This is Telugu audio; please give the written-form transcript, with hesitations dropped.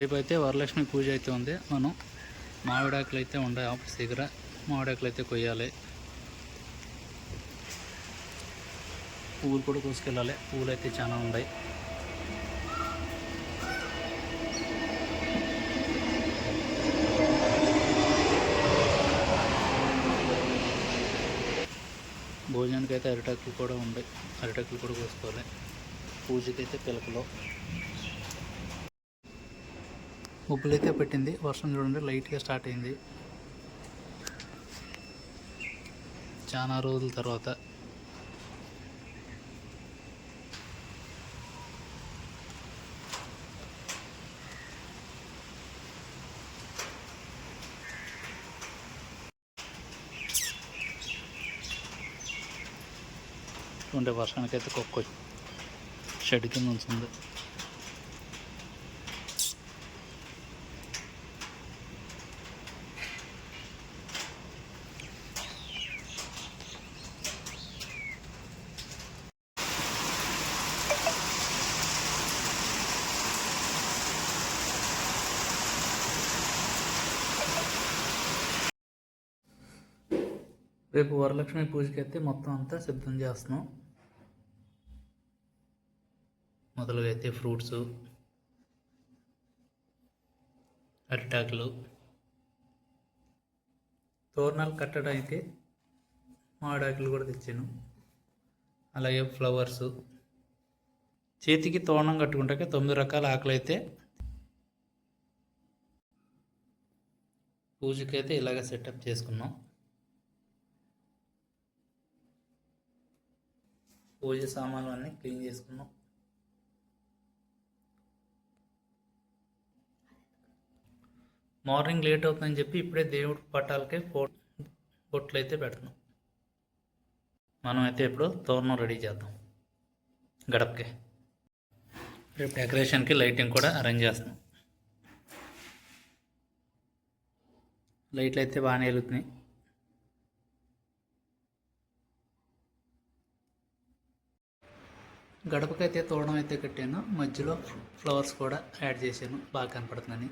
రేపైతే వరలక్ష్మి పూజ అయితే ఉంది. మనం మామిడాకులు అయితే ఉండే ఆఫీస్ దగ్గర మామిడాకులు అయితే కొయ్యాలి. పువ్వులు కూడా కోసుకెళ్ళాలి. పువ్వులు అయితే చాలా ఉన్నాయి. భోజనానికి అయితే అరిటాకులు కూడా ఉన్నాయి. అరిటాకులు కూడా కోసుకోవాలి. పూజకైతే పిలకలో ముగ్గులైతే పెట్టింది. వర్షం చూడండి లైట్గా స్టార్ట్ అయింది. చాలా రోజుల తర్వాత ఉండే వర్షానికైతే కుక్క షెడ్ కింద ఉంచుంది. రేపు వరలక్ష్మి పూజకి అయితే మొత్తం అంతా సిద్ధం చేస్తున్నాం. మొదలుగా అయితే ఫ్రూట్స్, అరిటాకులు, తోరణాలు కట్టడం అయితే మామిడాకులు కూడా తెచ్చాను. అలాగే ఫ్లవర్స్, చేతికి తోరణం కట్టుకుంటాక 9 రకాల ఆకులు అయితే పూజకైతే ఇలాగ సెటప్ చేసుకున్నాం. పూజ సామాన్లు అన్నీ క్లీన్ చేసుకున్నాం. మార్నింగ్ లేట్ అవుతుందని చెప్పి ఇప్పుడే దేవుడి పటాలకే బొట్లు అయితే పెడుతున్నాం. మనం అయితే ఇప్పుడు తోరణం రెడీ చేద్దాం గడపకి. రేపు డెకరేషన్కి లైటింగ్ కూడా అరేంజ్ చేస్తున్నాం. లైట్లు అయితే బాగానే వెలుగుతున్నాయి. గడపకైతే తోరణం అయితే కట్టాను. మధ్యలో ఫ్లవర్స్ కూడా యాడ్ చేశాను బాగా కనపడుతుందని.